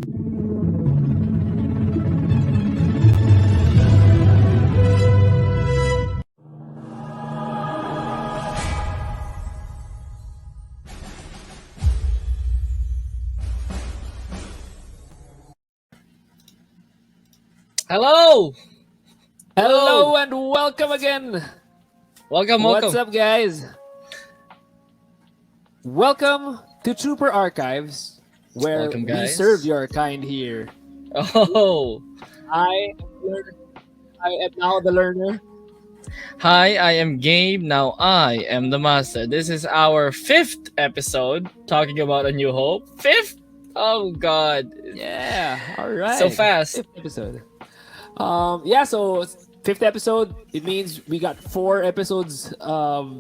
Hello! Hello and welcome again. Welcome. What's up, guys? Welcome to Trooper Archives, where Welcome, we guys. serve your kind here. Oh, I am now the learner. hi, I am Gabe. Now I am the master. This is our 5th episode talking about A New Hope. 5th? Oh, God. Yeah, all right. So fast. 5th episode. So 5th episode, it means we got 4 episodes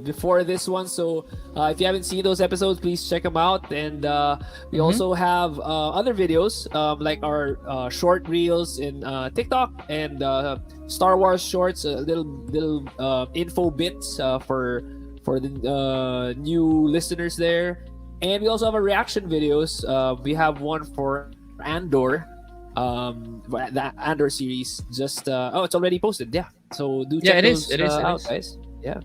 before this one. So if you haven't seen those episodes, please check them out. And we also have other videos like our short reels in TikTok and Star Wars shorts, little info bits for the new listeners there. And we also have a reaction videos. We have one for Andor. That Andor series just it's already posted. Yeah, so do check those out, guys. Yeah.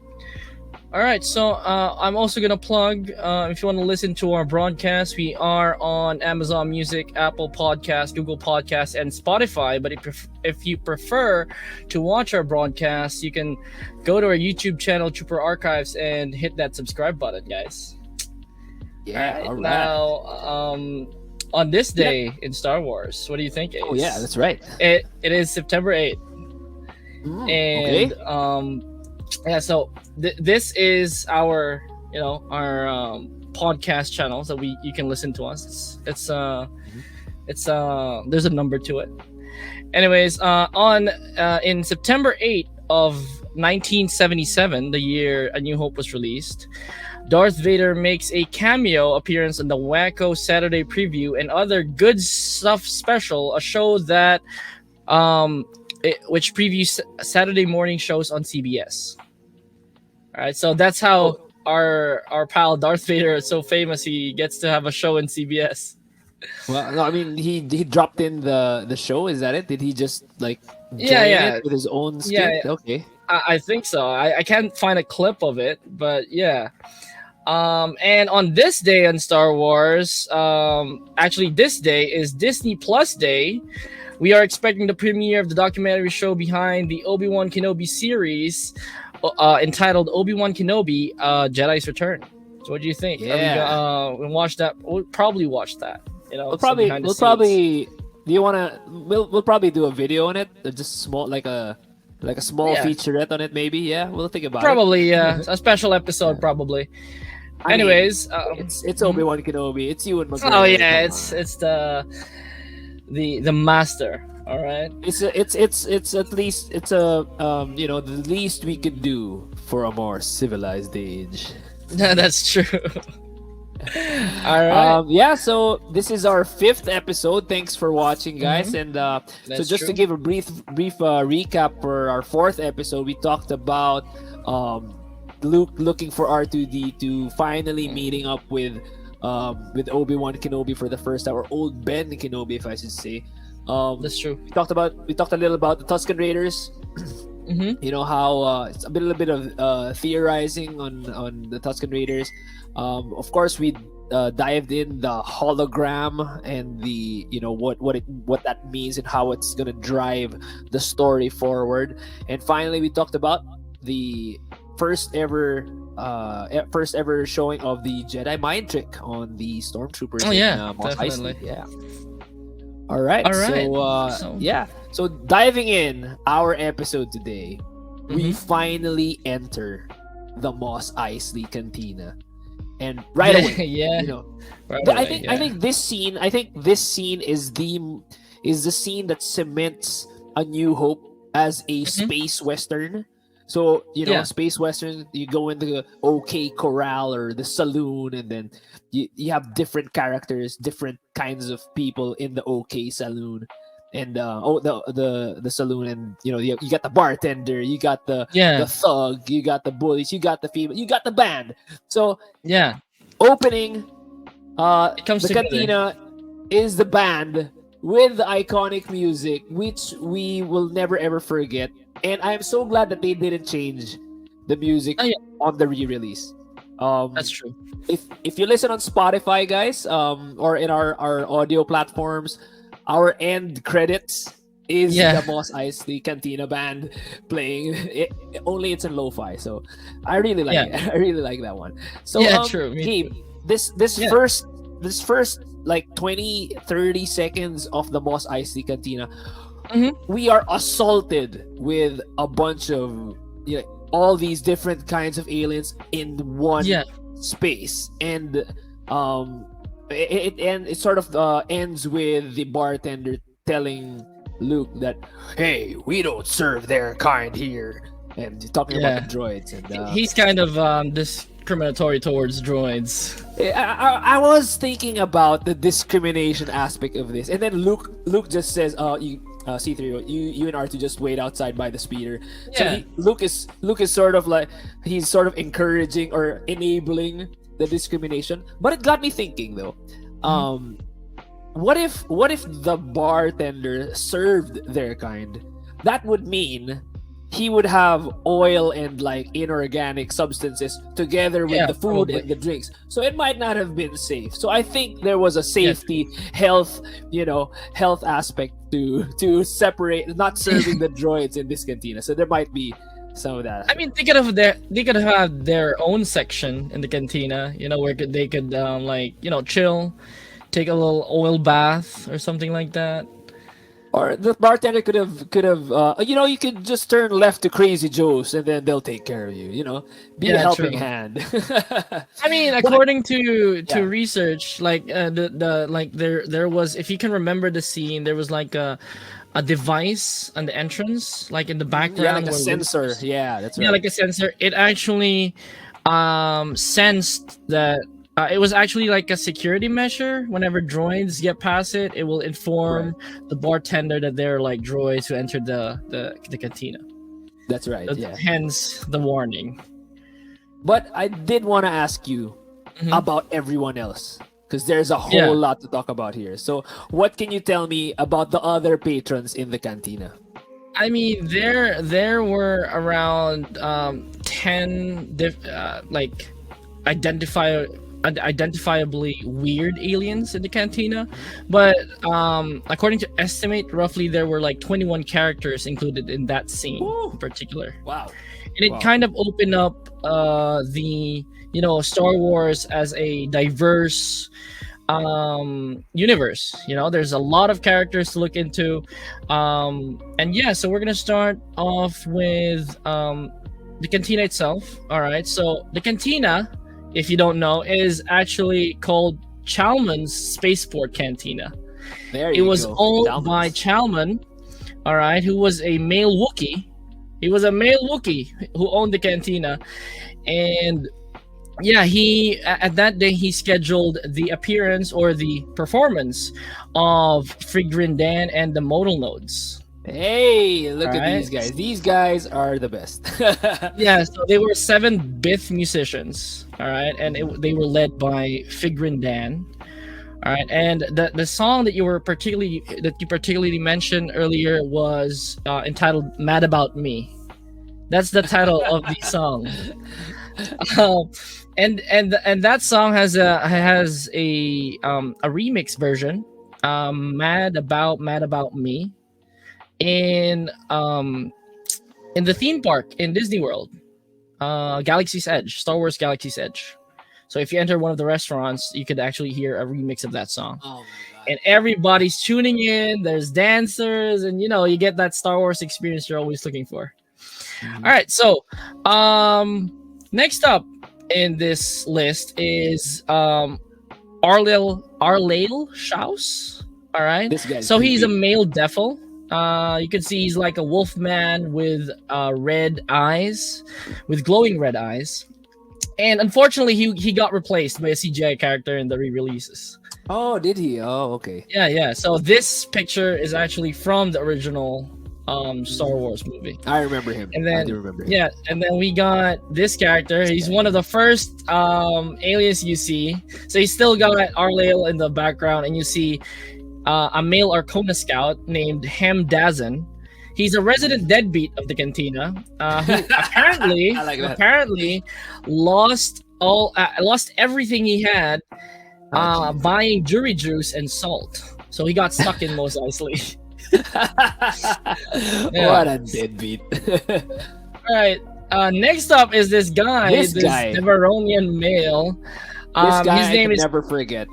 All right, so I'm also gonna plug if you want to listen to our broadcast, we are on Amazon Music, Apple Podcasts, Google Podcasts, and Spotify. But if you prefer to watch our broadcast, you can go to our YouTube channel, Trooper Archives, and hit that subscribe button, guys. Yeah. All right. Now, on this day in Star Wars, what do you think? Ace? Oh yeah, that's right. It is September 8th. And okay. So this is our podcast channel, so you can listen to us. It's there's a number to it. Anyways, in September 8th of 1977, the year A New Hope was released, Darth Vader makes a cameo appearance in the Wacko Saturday Preview and Other Good Stuff Special, a show that which previews Saturday morning shows on CBS. All right, so that's how our pal Darth Vader is so famous. He gets to have a show in CBS. Well, no, I mean he dropped in the show. Is that it? Did he just like join it with his own skit? Yeah. Okay. I think so. I can't find a clip of it, but yeah. And on this day on Star Wars, actually this day is Disney Plus Day. We are expecting the premiere of the documentary show behind the Obi-Wan Kenobi series, entitled Obi-Wan Kenobi, Jedi's Return. So what do you think? Yeah. We'll watch that. We'll probably watch that. We'll probably do you wanna we'll probably do a video on it, just small like a small featurette on it, maybe. Yeah, we'll think about probably a special episode probably. Anyways, it's Obi-Wan Kenobi. It's Ewan McGregor. Oh yeah, it's the master. All right. It's at least the least we could do for a more civilized age. That's true. All right. So this is our 5th episode. Thanks for watching, guys. And so just to give a brief recap for our 4th episode, we talked about Luke looking for R2D2, finally meeting up with Obi-Wan Kenobi for the first time, or old Ben Kenobi, if I should say. That's true. We talked a little about the Tusken Raiders. You know how it's a little bit of theorizing on the Tusken Raiders. Of course, we dived in the hologram and the what that means and how it's gonna drive the story forward. And finally, we talked about the first ever showing of the Jedi mind trick on the stormtroopers. Oh yeah, Mos definitely. Eisley. Yeah. All right. So So diving in our episode today, we finally enter the Mos Eisley Cantina, and right away, I think this scene is the scene that cements A New Hope as a space western. So, space western, you go into the OK Corral or the saloon, and then you have different characters, different kinds of people in the OK saloon. And the saloon, and you got the bartender, you got the thug, you got the bullies, you got the female, you got the band. So opening, it comes the together. Cantina is the band with the iconic music, which we will never ever forget. And I'm so glad that they didn't change the music Oh, yeah, on the re-release. that's true. If you listen on Spotify, guys, or in our audio platforms, our end credits is Yeah, the Moss Eisley Cantina band playing. Only it's in lo-fi, so I really like yeah, it. I really like that one. So yeah. True. Me Gabe, too. this Yeah. first like 20-30 seconds of the Moss Eisley Cantina, Hmm. we are assaulted with a bunch of, you know, all these different kinds of aliens in one Yeah. space, and it sort of ends with the bartender telling Luke that, hey, we don't serve their kind here, and talking about the Yeah. droids. And He's kind of discriminatory towards droids. I was thinking about the discrimination aspect of this, and then Luke just says, C3, you and R2 just wait outside by the speeder. So Yeah. Luke is sort of like, he's sort of encouraging or enabling the discrimination. But it got me thinking though, what if the bartender served their kind? That would mean he would have oil and like inorganic substances together with Yeah, the food probably. and the drinks, so it might not have been safe. So I think there was a safety, health aspect to separate, not serving the droids in this cantina. So there might be some of that. I mean, they could have their own section in the cantina, where they could like, chill, take a little oil bath or something like that. Or the bartender could have you could just turn left to Crazy Joe's and then they'll take care of you. Be a Yeah, helping true. hand. I mean, But- according to Yeah. research, like the like there was, if you can remember the scene, there was like a device on the entrance, like in the yeah, background, like a where sensor. Yeah, that's right. yeah, like a sensor. It actually sensed that it was actually like a security measure. Whenever droids get past it, it will inform the bartender that they're like droids who entered the cantina. That's right. That's- Yeah. Hence the warning. But I did want to ask you Mhm. about everyone else, because there's a whole Yeah. lot to talk about here. So, what can you tell me about the other patrons in the cantina? I mean, there were around 10 like identifiably weird aliens in the cantina, but according to estimate, roughly there were like 21 characters included in that scene in particular, Wow. and it Wow. kind of opened up the Star Wars as a diverse universe. There's a lot of characters to look into, and yeah, so we're gonna start off with the cantina itself. All right, so the cantina, if you don't know, is actually called Chalmun's Spaceport Cantina. There It you was go. owned Chalmers. by Chalmun, all right, who was a male Wookiee. He was a male Wookiee who owned the cantina, and yeah, he at that day he scheduled the appearance or the performance of Frigrin Dan and the modal nodes. Hey, look at Alright. these guys. These guys are the best. Yeah, so they were 7 Bith musicians, all right, and they were led by Figrin Dan. All right, and the song that you particularly mentioned earlier was entitled "Mad About Me." That's the title of the song. And that song has a remix version, "Mad About Me," in the theme park in Disney World, Galaxy's Edge, Star Wars Galaxy's Edge. So if you enter one of the restaurants, you could actually hear a remix of that song. Oh my god. And everybody's tuning in. There's dancers, and you get that Star Wars experience you're always looking for. Mhm. All right, so next up in this list is Arlail Schaus. All right, This guy's so he's a creepy. male devil. You can see he's like a wolf man with red eyes, with glowing red eyes. And unfortunately, he got replaced by a CGI character in the re-releases. Oh, did he? Oh, okay. Yeah. So this picture is actually from the original Star Wars movie. I remember him. And I then do remember him. yeah, and then we got this character. He's one of the first aliens you see. So he's still got Arlail in the background, and you see a male Arcona scout named Ham Dazan. He's a resident deadbeat of the cantina, who apparently like apparently lost everything he had buying jury juice and salt. So he got stuck in Mos Eisley. What a deadbeat. All right. Next up is this guy, this Devaronian male. This guy his name I can is never forget.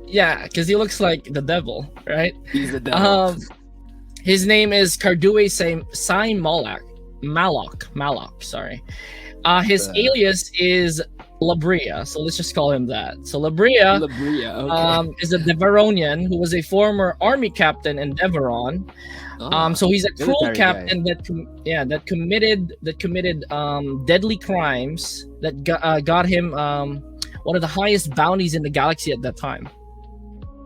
Yeah, because he looks like the devil, right? He's the devil. His name is Kardue Sain Malok. Sorry. His alias is Labria, so let's just call him that. So Labria okay. Is a Devaronian who was a former army captain in Devaron. So he's a cruel captain that committed deadly crimes that got him one of the highest bounties in the galaxy at that time.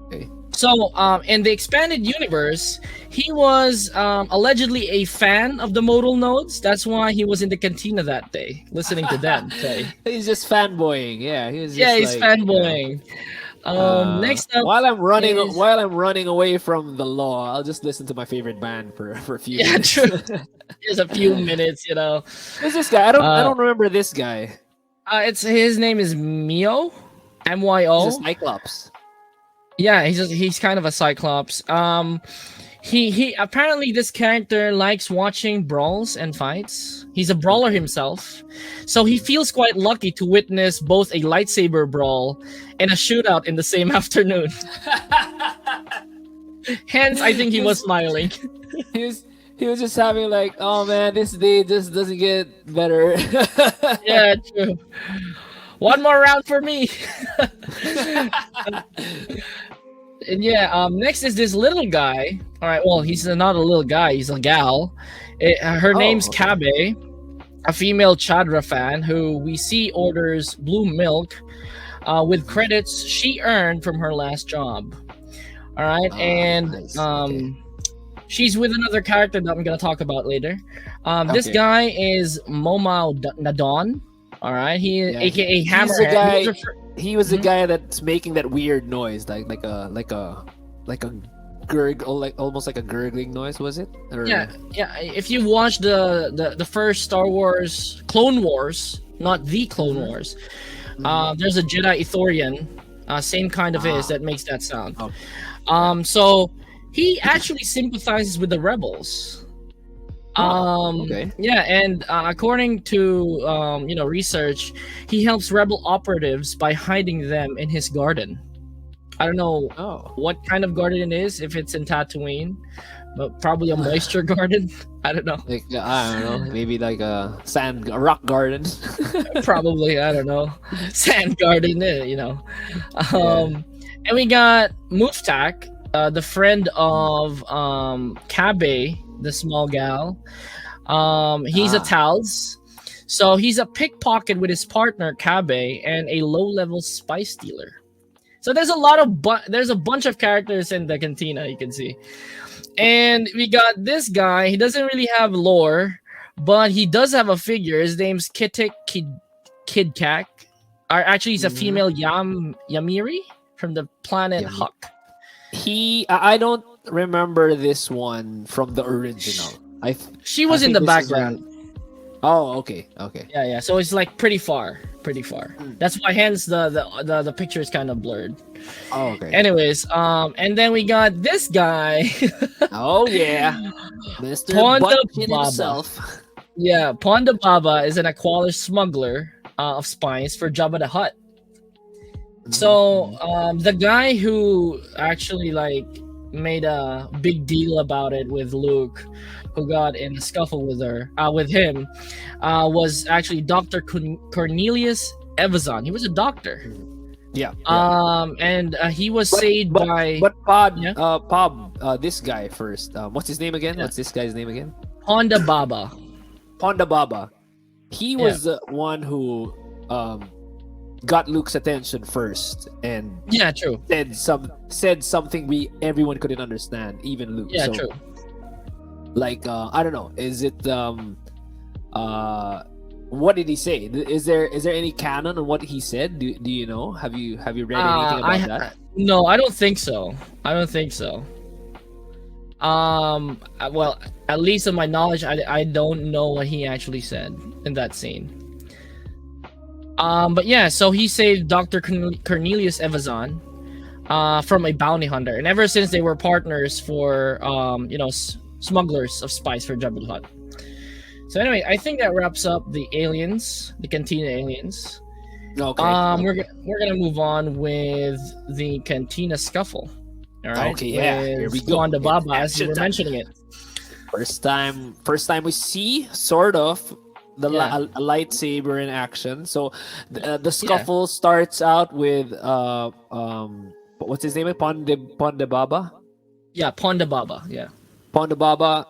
Okay. So in the expanded universe, he was allegedly a fan of the modal nodes. That's why he was in the cantina that day, listening to them say. He's just fanboying. Yeah, he's fanboying. Next up, while I'm running away from the law, I'll just listen to my favorite band for a few minutes. True. Just a few minutes, Who's this guy? I don't remember this guy. His name is Mio, Myo. He's a Cyclops. Yeah, he's kind of a Cyclops. He apparently, this character likes watching brawls and fights. He's a brawler himself, so he feels quite lucky to witness both a lightsaber brawl and a shootout in the same afternoon. Hence, I think he was smiling. He was just having like, oh man, this day just doesn't get better. Yeah, true. One more round for me. And next is this little guy. All right, well, he's not a little guy, he's a gal. Her name's Kabe, a female Chadra fan who we see orders blue milk with credits she earned from her last job. All right, nice. She's with another character that I'm going to talk about later. This guy is Momao Nadon. All right, aka Hammerhead. He was the guy that's making that weird noise, like a gurg, almost like a gurgling noise. Was it? Or... Yeah. If you watch the first Star Wars Clone Wars, not the Clone Wars, there's a Jedi Ithorian, same kind of his that makes that sound. Okay. So he actually sympathizes with the rebels. And according to research, he helps rebel operatives by hiding them in his garden. I don't know what kind of garden it is, if it's in Tatooine, but probably a moisture garden. I don't know. I don't know. Maybe like a rock garden. Probably, I don't know. Sand garden, And we got Muftak, the friend of Kabe, the small gal. He's a Tals. So he's a pickpocket with his partner Kabe and a low-level spice dealer. So there's a bunch of characters in the cantina, you can see. And we got this guy. He doesn't really have lore, but he does have a figure. His name's Kitik Kidkak. Actually, he's a female Yamiri from the planet Huck. I don't remember this one from the original. She was in the background. Oh, okay. Yeah. So it's like pretty far. That's why hence the picture is kind of blurred. Oh, okay. Anyways, and then we got this guy. Oh yeah, Mr. Ponda himself. Yeah, Ponda Baba is an accomplished smuggler of spice for Jabba the Hutt. So the guy who actually made a big deal about it with Luke, who got in a scuffle with him, was actually Dr. Cornelius Evazan. He was a doctor. Yeah. And he was saved by Pod, this guy first. What's his name again? What's this guy's name again? Ponda Baba. Ponda Baba. He was the one who got Luke's attention first, and true. said something everyone couldn't understand, even Luke. Yeah, true. I don't know. Is it what did he say? Is there any canon on what he said? Do you know? Have you read anything about that? No, I don't think so. I don't think so. Well, at least in my knowledge, I don't know what he actually said in that scene. But yeah, so he saved Dr. Cornelius Evazan from a bounty hunter, and ever since they were partners for smugglers of spice for Jabba the Hutt. So anyway, I think that wraps up the aliens, the Cantina Aliens. Okay. We're gonna move on with the Cantina Scuffle. All right. Okay. Yeah. Here we go. Ponda Baba, as you were mentioning it. First time we see sort of a lightsaber in action. So the scuffle starts out with what's his name? Ponda Baba. Yeah, Ponda Baba. Yeah. Ponda Baba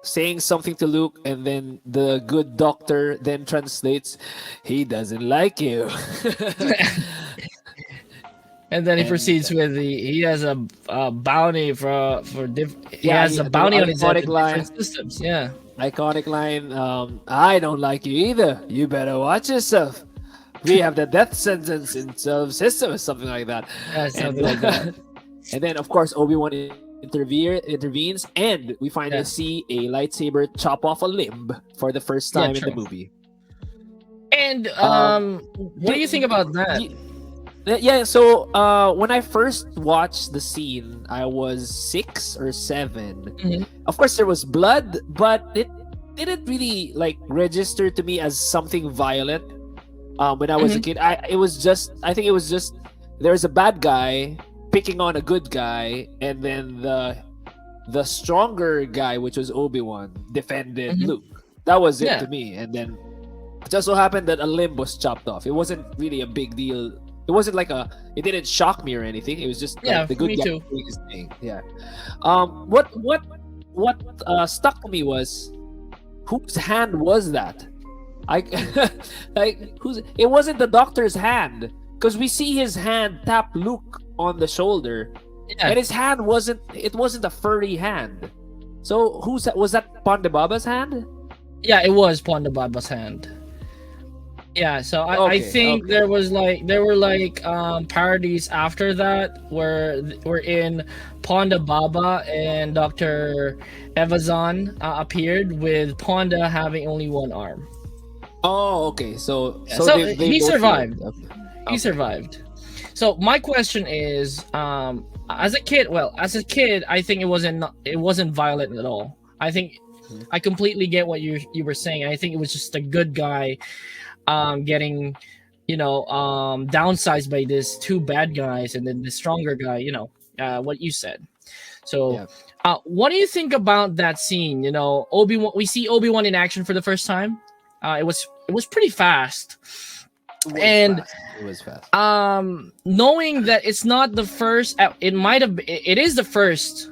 saying something to Luke, and then the good doctor then translates, "He doesn't like you." And then he proceeds with he has a bounty he has a bounty on his head for different systems. Yeah. Iconic line, "I don't like you either. You better watch yourself. We have the death sentence in system," or something like that. Yeah, something like that. And then of course Obi-Wan intervenes, and we finally see a lightsaber chop off a limb for the first time in the movie. And what do you think about that? Yeah, so when I first watched the scene, I was 6 or 7. Mm-hmm. Of course, there was blood, but it didn't really register to me as something violent. When I was a kid, I think it was just there's a bad guy picking on a good guy, and then the stronger guy, which was Obi-Wan, defended Luke. That was it to me. And then it just so happened that a limb was chopped off. It wasn't really a big deal. It wasn't it didn't shock me or anything. It was just the good guy doing his thing. Yeah. What stuck to me was, whose hand was that? It wasn't the doctor's hand, because we see his hand tap Luke on the shoulder, and his hand wasn't a furry hand. So was that Ponda Baba's hand? Yeah, it was Ponda Baba's hand. Yeah, so I think there were parodies after that where in Ponda Baba and Dr. Evazan appeared with Ponda having only one arm. Oh, okay. So he survived. Okay. He survived. So my question is, as a kid, I think it wasn't violent at all. I think I completely get what you were saying. I think it was just a good guy getting downsized by these two bad guys, and then the stronger guy, what you said. So what do you think about that scene? Obi-Wan, we see Obi-Wan in action for the first time. It was pretty fast. It was fast. Knowing that it's not the first, it is the first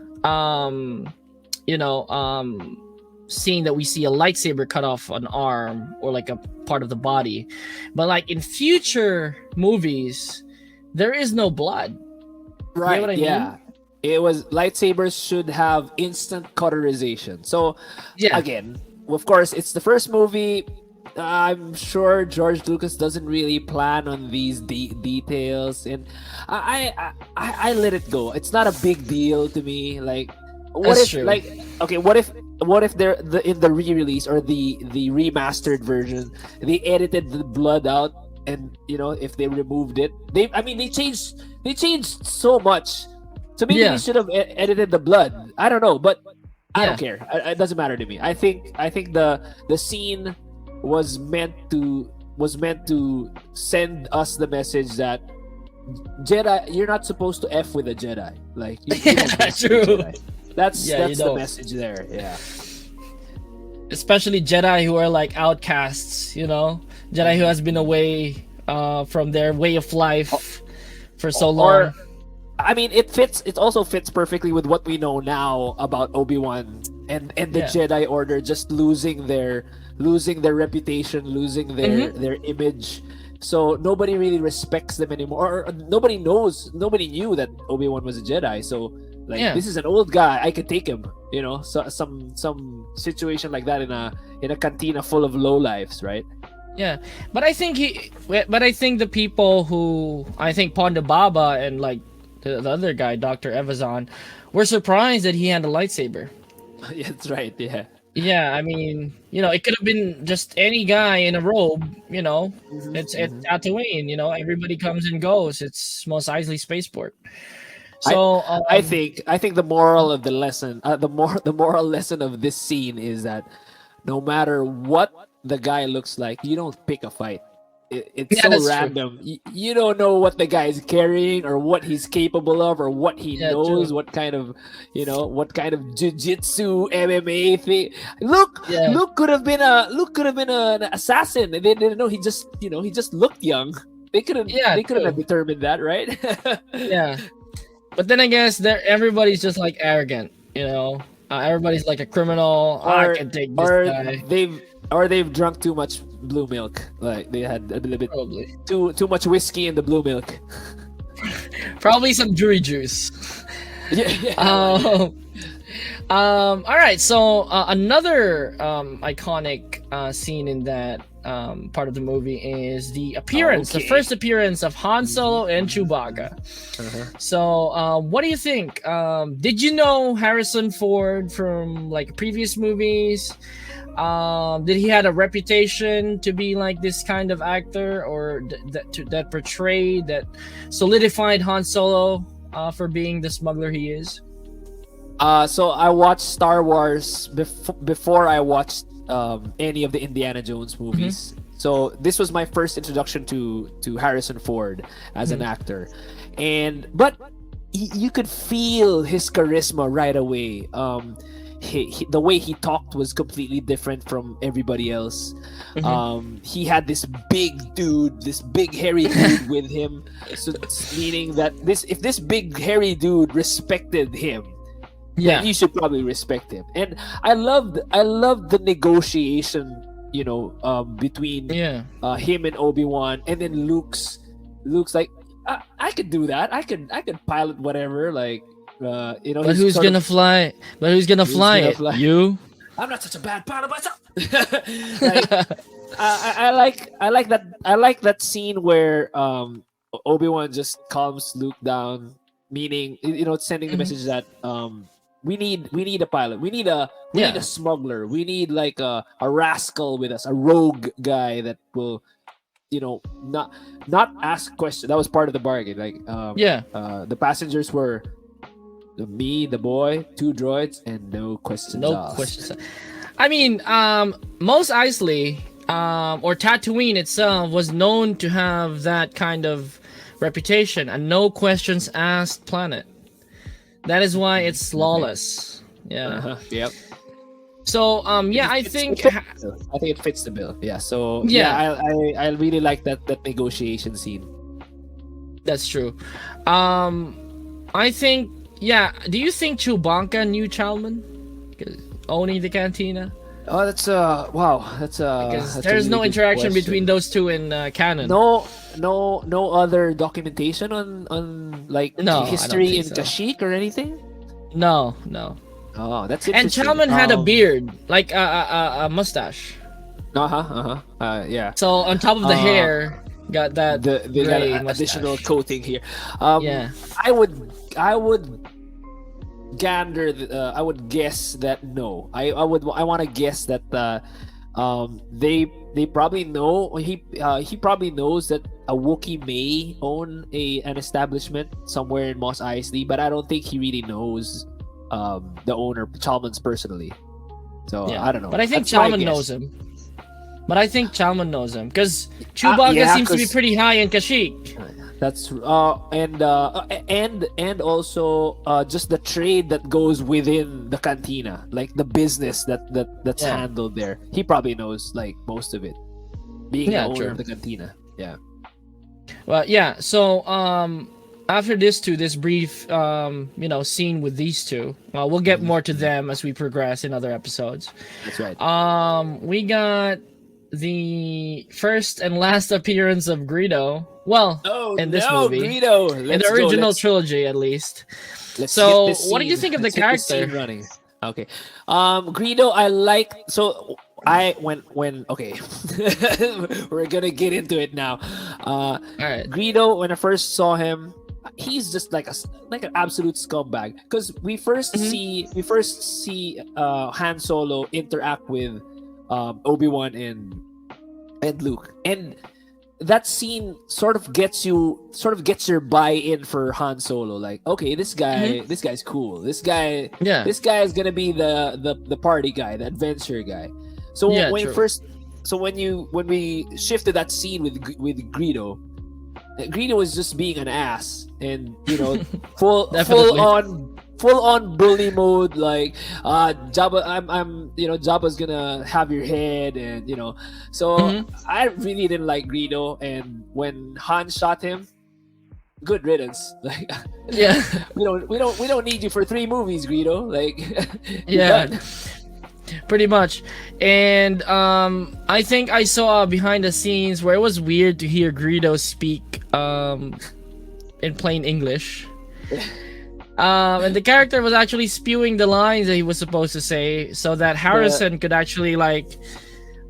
scene that we see a lightsaber cut off an arm or a part of the body, but in future movies there is no blood, right? You know what I mean? It was lightsabers should have instant cauterization. So again, of course, it's the first movie. I'm sure George Lucas doesn't really plan on these details, and I let it go. It's not a big deal to me. What if they're in the re-release or the remastered version, they edited the blood out, and if they removed it, they changed so much. So maybe they should have edited the blood. I don't know, but I don't care. It doesn't matter to me. I think the scene was meant to send us the message that Jedi, you're not supposed to F with a Jedi. True. That's the message there. Yeah. Especially Jedi who are outcasts, Jedi who has been away from their way of life for so long. It also fits perfectly with what we know now about Obi-Wan and the Jedi Order just losing their reputation, losing their image. So nobody really respects them anymore. Or nobody knew that Obi-Wan was a Jedi. So this is an old guy, I could take him. So some situation like that in a cantina full of lowlifes, right? Yeah, but I think the people who I think Ponda Baba and like the other guy, Doctor Evazan, were surprised that he had a lightsaber. Yeah, that's right. Yeah. Yeah, I mean, it could have been just any guy in a robe. It's Hmm. Tatooine. Everybody comes and goes. It's Mos Eisley spaceport. I So, I think the moral of the lesson, the moral lesson of this scene is that no matter what the guy looks like, you don't pick a fight. It's yeah, so that's true. random. You don't know what the guy is carrying or what he's capable of or what he Yeah, true. knows, what kind of jujitsu MMA thing. Yeah, Luke could have been an assassin. They didn't know he just looked young. yeah, They couldn't have true. determined that, right? Yeah, but then I guess everybody's just like arrogant. Everybody's like a criminal. Oh, I or can take this or guy. they've drunk too much blue milk. Like they had a little bit Probably. too much whiskey in the blue milk. Probably some jury juice. Yeah, yeah. Um, all right. So another iconic scene in that part of the movie is the Okay. first appearance of Han Solo and Chewbacca. Uh-huh. So, what do you think? Did you know Harrison Ford from like previous movies? Did he had a reputation to be like this kind of actor, or that portrayed, that solidified Han Solo for being the smuggler he is? So I watched Star Wars before I watched any of the Indiana Jones movies. So this was my first introduction to Harrison Ford as an actor, but you could feel his charisma right away. The way he talked was completely different from everybody else. He had this big hairy dude with him, so meaning that if this big hairy dude respected him, Yeah. then you should probably respect him. And I loved the negotiation, between Yeah. him and Obi-Wan, and then Luke's like, I could do that. I could pilot whatever. Like, But he's who's sort gonna of, fly? But who's gonna who's fly gonna it? fly? You? I'm not such a bad pilot myself. Like, I like that scene where Obi-Wan just calms Luke down, meaning, sending the message that we need a pilot, we need a smuggler, we need like a rascal with us, a rogue guy that will, not ask questions. That was part of the bargain. Like, Yeah. the passengers were me, the boy, two droids, and no questions No asked. questions. I mean, Mos Eisley, or Tatooine itself, was known to have that kind of reputation, a no questions asked planet. That is why it's flawless. Yeah. Yep. So, yeah, I It think, fits the bill. I think it fits the bill. Yeah. So yeah, I really like that negotiation scene. that's true. I think, yeah. Do you think Chewbacca knew Chalman? 'Cause owning the cantina? Oh, that's wow. Because That's a there's really no good interaction question. between those two in canon. No other documentation on like No, I don't history think in so. Kashyyyk or anything. No, no. Oh, that's And interesting. Chalman had a beard, like a mustache. Yeah. So on top of the hair, got that They got gray an additional mustache. coating here. Yeah. I would gander. I would guess that no. I want to guess that they probably know. He probably knows that a Wookiee may own an establishment somewhere in Mos Eisley, but I don't think he really knows the owner Chalmers personally. So Yeah. I don't know. But I think That's my Chalman guess. knows him. But I think Chalman knows him because Chewbacca yeah, seems to be 'cause- pretty high in Kashyyyk. That's and also just the trade that goes within the cantina, like the business that's Yeah. handled there. He probably knows like most of it, being Yeah, the owner true. of the cantina. Yeah. Well, yeah. So after this brief scene with these two, we'll get more to them as we progress in other episodes. That's right. We got the first and last appearance of Greedo. Well, in this movie, Greedo. in the original trilogy, at least. Let's So, get this what do you scene- think of the let's hit this scene character? running? Okay. Greedo, I like so I when okay. We're gonna get into it now. All right. Greedo, when I first saw him, he's just like like an absolute scumbag. Because we first see Han Solo interact with Obi-Wan and Luke. And that scene sort of gets your buy-in for Han Solo. Like, okay, this guy's cool. This guy is gonna be the party guy, the adventure guy. So when we shifted that scene with Greedo, Greedo was just being an ass, and full on bully mode. Like, Jabba, Jabba's gonna have your head, and So I really didn't like Greedo, and when Han shot him, good riddance. Like, we don't need you for 3 movies, Greedo. Like, yeah. Pretty much. And I think I saw behind the scenes where it was weird to hear Greedo speak in plain English. And the character was actually spewing the lines that he was supposed to say, so that Harrison could actually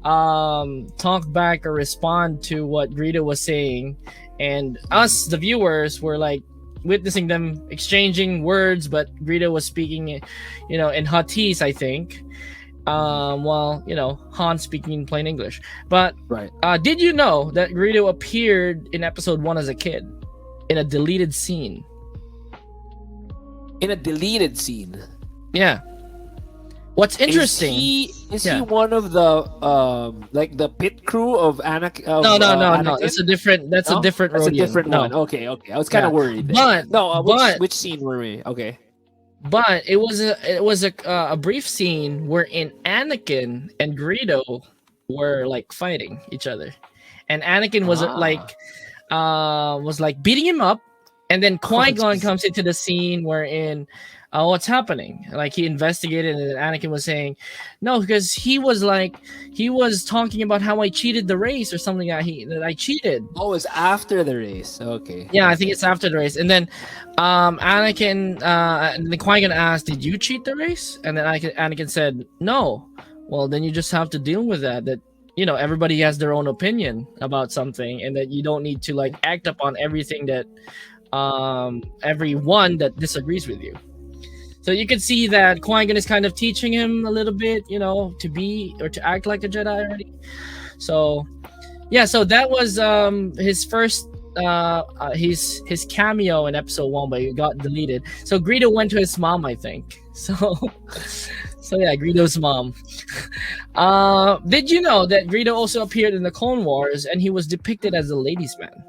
talk back or respond to what Greedo was saying, and us, the viewers, were like witnessing them exchanging words, but Greedo was speaking, in Huttese, I think. While Han speaking in plain English. But did you know that Greedo appeared in episode 1 as a kid in a deleted scene? In a deleted scene? Yeah. What's interesting? Is he one of the the pit crew of Anakin? No. That's a different. That's a different one. Okay. I was kind of worried. But which scene were we? Okay. But it was a brief scene wherein Anakin and Greedo were fighting each other, and Anakin was beating him up, and then Qui-Gon comes into the scene wherein what's happening? He investigated, and Anakin was saying no, because he was talking about how I cheated the race or something, that I cheated. Oh, it's after the race. Okay. Yeah, I think it's after the race. And then Anakin and then Qui-Gon asked, "Did you cheat the race?" And then Anakin said, "No." Well, then you just have to deal with that everybody has their own opinion about something, and that you don't need to act upon everything that everyone that disagrees with you. So you can see that Qui-Gon is kind of teaching him a little bit, to be or to act like a Jedi already. So, yeah, so that was his first his cameo in episode 1, but it got deleted. So Greedo went to his mom, I think. So yeah, Greedo's mom. Did you know that Greedo also appeared in the Clone Wars, and he was depicted as a ladies' man?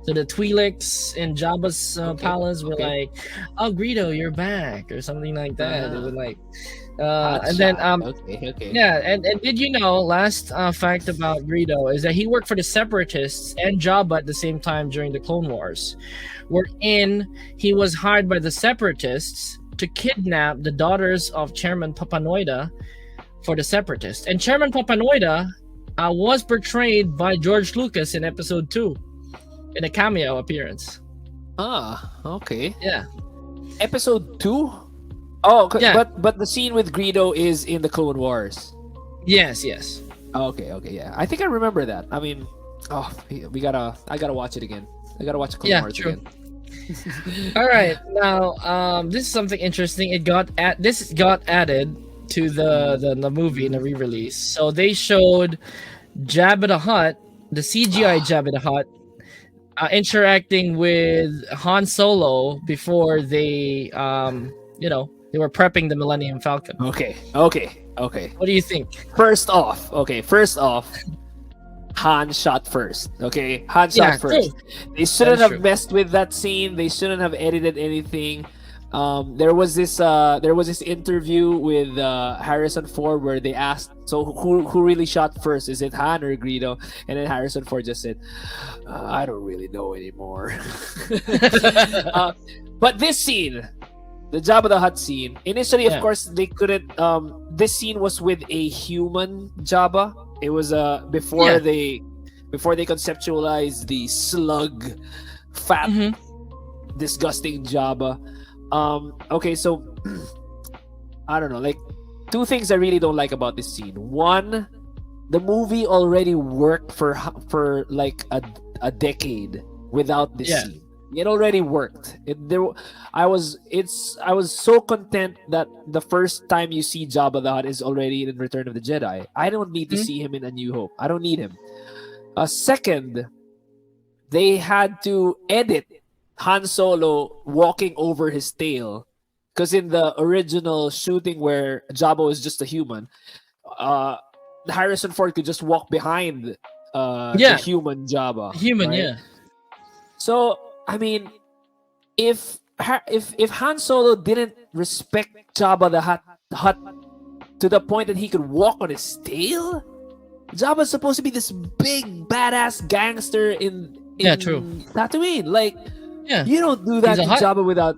So the Twi'leks in Jabba's palace were like, "Oh, Greedo, you're back," or something like that. They were and then yeah, and did you know, last fact about Greedo is that he worked for the Separatists and Jabba at the same time during the Clone Wars, wherein he was hired by the Separatists to kidnap the daughters of Chairman Papanoida for the Separatists. And Chairman Papanoida was portrayed by George Lucas in episode 2. In a cameo appearance. Okay. Yeah. Episode 2? Oh, yeah. But the scene with Greedo is in the Clone Wars. Yes. Okay, yeah. I think I remember that. I mean, I gotta watch it again. I gotta watch the Clone Wars again. All right. Now, this is something interesting. This got added to the movie in the re-release. So they showed Jabba the Hutt, the CGI Jabba the Hutt, interacting with Han Solo before they they were prepping the Millennium Falcon. Okay. What do you think? First off, Han shot first. Okay, Han shot first. True. They shouldn't have messed with that scene. They shouldn't have edited anything. There was this interview with Harrison Ford where they asked, so who really shot first? Is it Han or Greedo? And then Harrison Ford just said, I don't really know anymore. But this scene, the Jabba the Hutt scene, initially, of course, they couldn't. This scene was with a human Jabba. It was before they conceptualized the slug, fat, disgusting Jabba. Okay, so I don't know, like two things I really don't like about this scene. One, the movie already worked for like a decade without this scene. It already worked. I was so content that the first time you see Jabba the Hutt is already in Return of the Jedi. I don't need to see him in A New Hope. I don't need him. Second, they had to edit Han Solo walking over his tail, because in the original shooting where Jabba was just a human, Harrison Ford could just walk behind the human Jabba. Right? So I mean, if Han Solo didn't respect Jabba the Hutt to the point that he could walk on his tail, Jabba's supposed to be this big badass gangster in Tatooine. Like, you don't do that to Jabba without.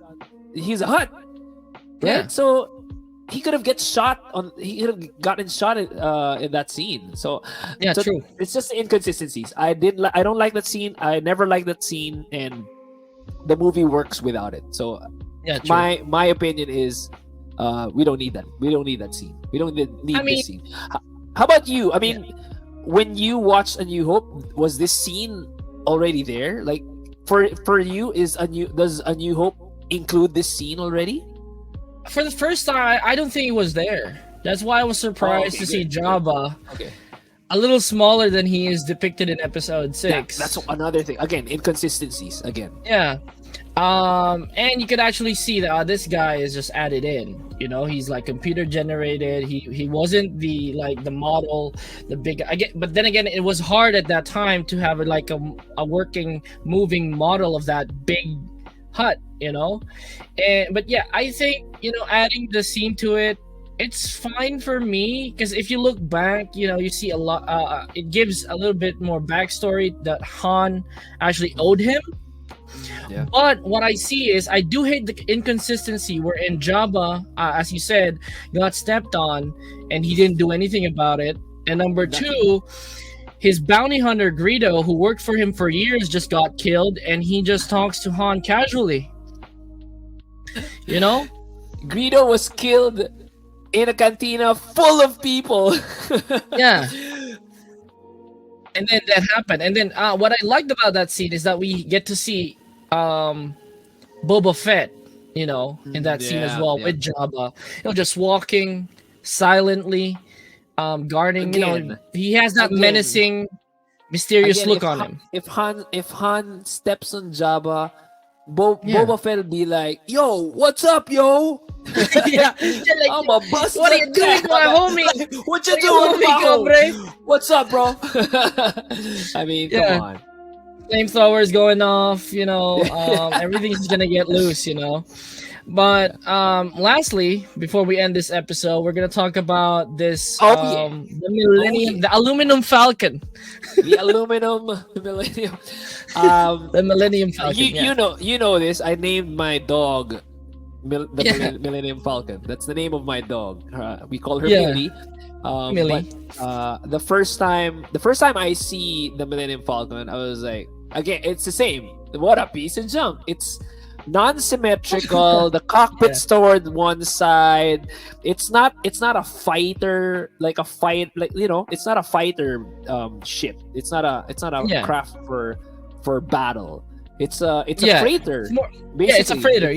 He's a Hutt, right? Yeah. So he could have He could have gotten shot in that scene. So true. It's just inconsistencies. I don't like that scene. I never liked that scene, and the movie works without it. So my opinion is, we don't need that. We don't need that scene. We don't need this scene. How about you? I mean, when you watched A New Hope, was this scene already there? Like, for you, does A New Hope include this scene already? For the first time, I don't think it was there. That's why I was surprised to see Jabba a little smaller than he is depicted in Episode 6. That's another thing. Again, inconsistencies. Again. Yeah. And you could actually see that this guy is just added in. You know, he's like computer generated. He wasn't the model, the big. But then again, it was hard at that time to have a working, moving model of that big Hutt. You know, but yeah, I think adding the scene to it, it's fine for me, because if you look back, you see a lot. It gives a little bit more backstory that Han actually owed him. Yeah. But what I see is, I do hate the inconsistency wherein Jabba, as you said, got stepped on and he didn't do anything about it. And number two, his bounty hunter Greedo, who worked for him for years, just got killed, and he just talks to Han casually. Greedo was killed in a cantina full of people. Yeah. And then that happened. And then what I liked about that scene is that we get to see Boba Fett, in that scene as well, with Jabba. Just walking silently, guarding. Again, he has that menacing, mysterious look on him. If Han steps on Jabba, Boba Fett will be like, "Yo, what's up, yo?" I'm a bust. What are you doing, my homie? What you doing, bro? What's up, bro? I mean, come on. Flamethrowers going off, everything's gonna get loose, But lastly, before we end this episode, we're gonna talk about this the Aluminum Falcon. The Millennium. The Millennium Falcon. You know this. I named my dog Millennium Falcon. That's the name of my dog. We call her Millie. Millie. But the first time I see the Millennium Falcon, I was like, again, it's the same. What a piece of junk. It's non-symmetrical. The cockpit's toward one side. It's not a fighter, it's not a fighter ship. It's not a craft for battle. It's a freighter. It's a freighter.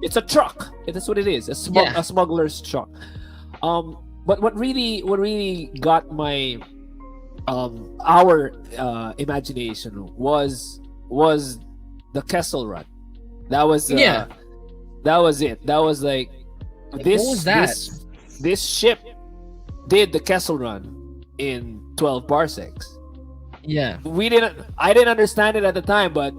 It's a truck. That's what it is. A smuggler's truck. But what really got my our imagination was the Kessel Run. That was it. That was like this ship did the Kessel Run in 12 parsecs. Yeah. I didn't understand it at the time, but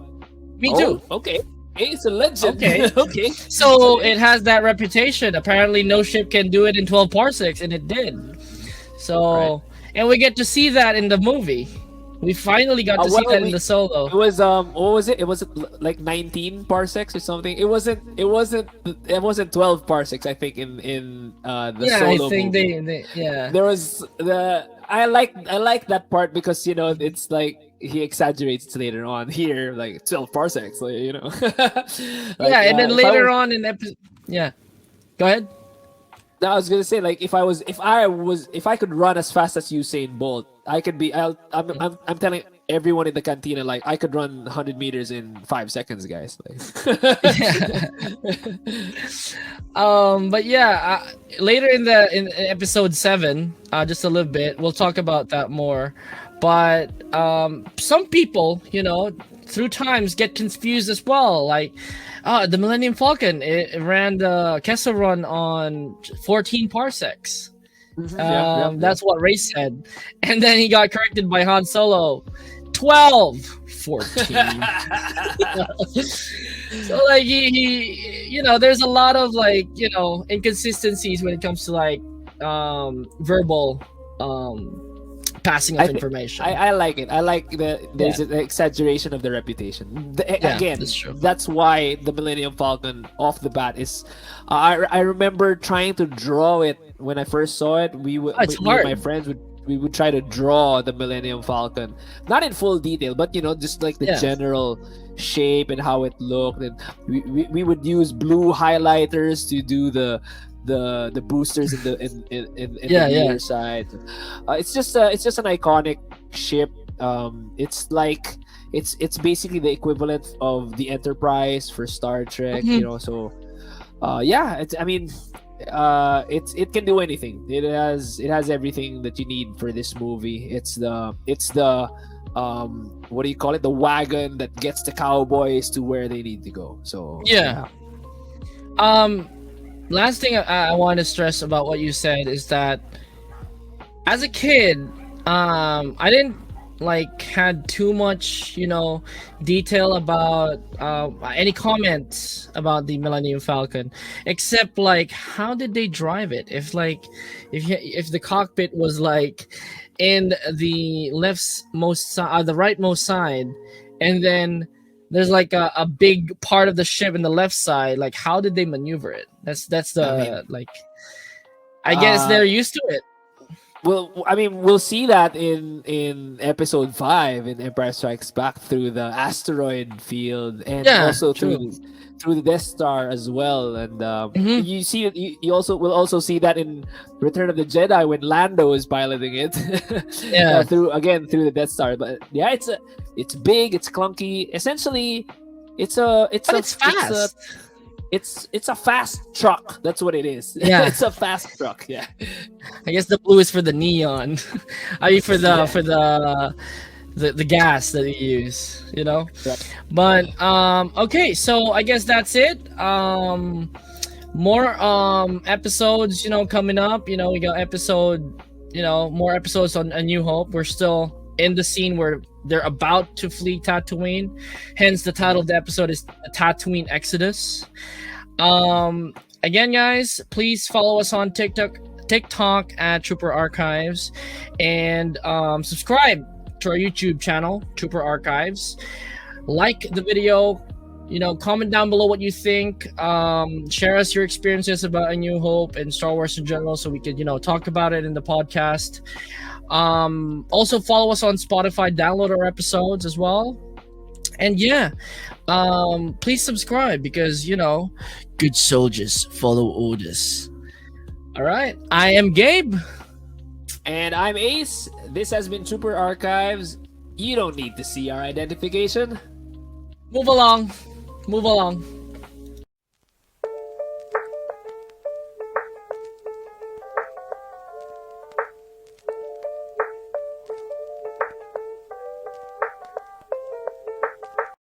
me too. Okay. It's a legend. Okay. Okay. So it has that reputation. Apparently no ship can do it in 12 parsecs, and it did. So and we get to see that in the movie. We finally got to see that in the Solo. It was what was it? It was like 19 parsecs or something. It wasn't 12 parsecs, I think, in the Solo. I think movie. they There was I like that part because it's like he exaggerates later on. Here, like 12 parsecs, like, and then later on in episode, go ahead. I was gonna say, like, if I could run as fast as Usain Bolt, I could be. I'm telling everyone in the cantina, like, I could run 100 meters in 5 seconds, guys. Like. Yeah. But yeah, later in episode 7, just a little bit, we'll talk about that more. But some people, through times get confused as well. Like, the Millennium Falcon, it ran the Kessel Run on 14 parsecs. That's what Ray said. And then he got corrected by Han Solo. 12, 14. So like he there's a lot of like, inconsistencies when it comes to like verbal passing of information. I like it. I like there's an exaggeration of the reputation. Again, that's why the Millennium Falcon off the bat is. I remember trying to draw it when I first saw it. Me and my friends would try to draw the Millennium Falcon, not in full detail, but just like the general shape and how it looked, and we would use blue highlighters to do the boosters in the rear side. It's just an iconic ship. It's like it's basically the equivalent of the Enterprise for Star Trek. So it can do anything. It has everything that you need for this movie. It's the what do you call it? The wagon that gets the cowboys to where they need to go. So last thing I want to stress about what you said is that as a kid, I didn't had too much detail about any comments about the Millennium Falcon, except like how did they drive it? If the cockpit was like in the the rightmost side, and then there's like a big part of the ship in the left side, like how did they maneuver it? That's I guess they're used to it. Well, we'll see that in episode 5 in Empire Strikes Back through the asteroid field, and also through the Death Star as well. And you see it. You will also see that in Return of the Jedi when Lando is piloting it. through the Death Star. But yeah, it's big. It's clunky. Essentially, it's fast. It's a fast truck. That's what it is. Yeah, it's a fast truck. Yeah. I guess the blue is for the neon. I mean for the gas that you use. Right. But okay, so I guess that's it. More episodes, coming up. We got more episodes on A New Hope. We're still in the scene where they're about to flee Tatooine, hence the title of the episode is Tatooine Exodus. Again, guys, please follow us on TikTok at Trooper Archives, and subscribe to our YouTube channel, Trooper Archives. Like the video, comment down below what you think. Share us your experiences about A New Hope and Star Wars in general, so we could talk about it in the podcast. Also follow us on Spotify, download our episodes as well, and please subscribe because good soldiers follow orders. All right, I am Gabe, and I'm Ace. This has been Trooper Archives. You don't need to see our identification. Move along.